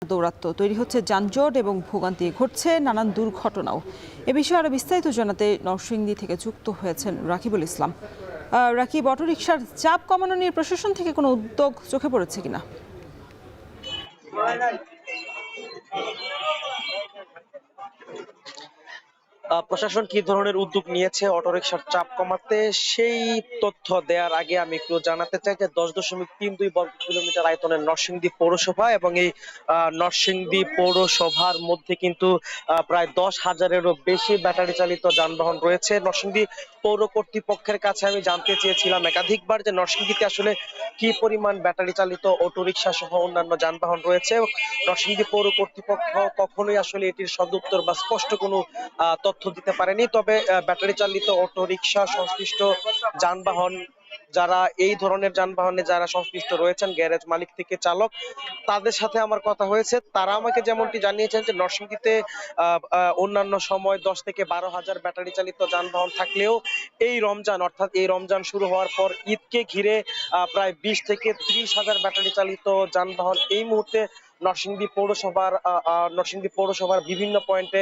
দৌরাত্ম্য তৈরি হচ্ছে যানজট এবং ভোগান্তি ঘটছে নানান দুর্ঘটনাও। এ বিষয়ে আরো বিস্তারিত জানাতে নরসিংদী থেকে যুক্ত হয়েছেন রাকিবুল ইসলাম। রাকিব, অটোরিকশার চাপ কমানো নিয়ে প্রশাসন থেকে কোনো উদ্যোগ চোখে পড়েছে কিনা? প্রশাসন কি ধরনের উদ্যোগ নিয়েছে অটোরিকশার চাপ কমাতে সেই তথ্য দেওয়ার আগে আমি একটু জানাতে চাই যে 10.32 বর্গ কিলোমিটার আয়তনের নরসিংদী পৌরসভা এবং এই নরসিংদী পৌরসভার মধ্যে কিন্তু প্রায় 10,000-এরও বেশি ব্যাটারি চালিত যানবাহন রয়েছে। নরসিংদী পৌর কর্তৃপক্ষের কাছে আমি জানতে চেয়েছিলাম একাধিকবার যে নরসিংদীতে আসলে কি পরিমাণ ব্যাটারি চালিত অটোরিকশা সহ অন্যান্য যানবাহন রয়েছে। নরসিংদী পৌর কর্তৃপক্ষ কখনোই আসলে এটির সদুত্তর বা স্পষ্ট কোনো তথ্য দিতে পারেনি। তবে ব্যাটারি চালিত অটোরিকশা সংশ্লিষ্ট যানবাহন যারা এই ধরনের যানবাহনে যারা সংশ্লিষ্ট রয়েছেন, গ্যারেজ মালিক থেকে চালক, তাদের সাথে আমার কথা হয়েছে। তারা আমাকে যেমনটি জানিয়েছেন যে নরসিংদীতে অন্যান্য সময় 10 থেকে 12,000 ব্যাটারি চালিত যানবাহন থাকলেও এই রমজান অর্থাৎ এই রমজান শুরু হওয়ার পর ঈদকে ঘিরে প্রায় 20 থেকে 30,000 ব্যাটারি চালিত যানবাহন এই মুহূর্তে নরসিংদী পৌরসভার বিভিন্ন পয়েন্টে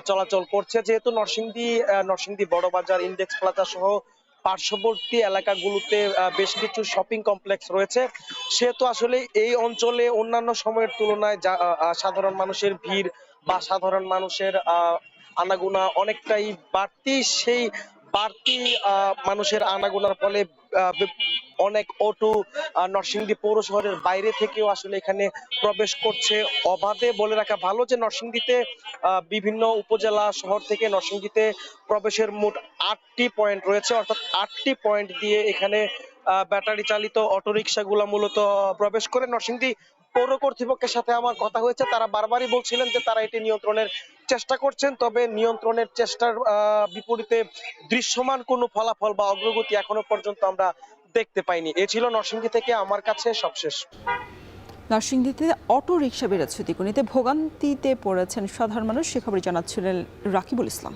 চলাচল করছে। যেহেতু নরসিংদী বড়বাজার, ইন্ডেক্স প্লাজা সহ পার্শ্ববর্তী এলাকাগুলোতে বেশ কিছু শপিং কমপ্লেক্স রয়েছে, সেহেতু আসলে এই অঞ্চলে অন্যান্য সময়ের তুলনায় সাধারণ মানুষের ভিড় বা সাধারণ মানুষের আনাগোনা অনেকটাই বাড়তি। সেই বাড়তি মানুষের আনাগোনার ফলে অনেক অটো নরসিংদী পৌর শহরের বাইরে থেকেও আসলে এখানে প্রবেশ করছে অবাধে। বলে রাখা ভালো যে নরসিংদীতে বিভিন্ন উপজেলা শহর থেকে নরসিংদীতে প্রবেশের মোট 8টি পয়েন্ট রয়েছে, অর্থাৎ 8টি পয়েন্ট দিয়ে এখানে ব্যাটারি চালিত অটোরিকশাগুলো মূলত প্রবেশ করে। নরসিংদী পৌর কর্তৃপক্ষের সাথে আমার কথা হয়েছে, তারা বারবারই বলছিলেন যে তারা এটি নিয়ন্ত্রণের চেষ্টা করছেন, তবে নিয়ন্ত্রণের চেষ্টার বিপরীতে দৃশ্যমান কোনো ফলাফল বা অগ্রগতি এখনো পর্যন্ত আমরা দেখতে পাইনি। এ ছিল নরসিংদী থেকে আমার কাছে সবশেষ। নরসিংদীতে অটোরিকশা বেড়েছে দ্বিগুণিতে, ভোগান্তিতে পড়েছেন সাধারণ মানুষ, সে খবরই জানাচ্ছিলেন রাকিবুল ইসলাম।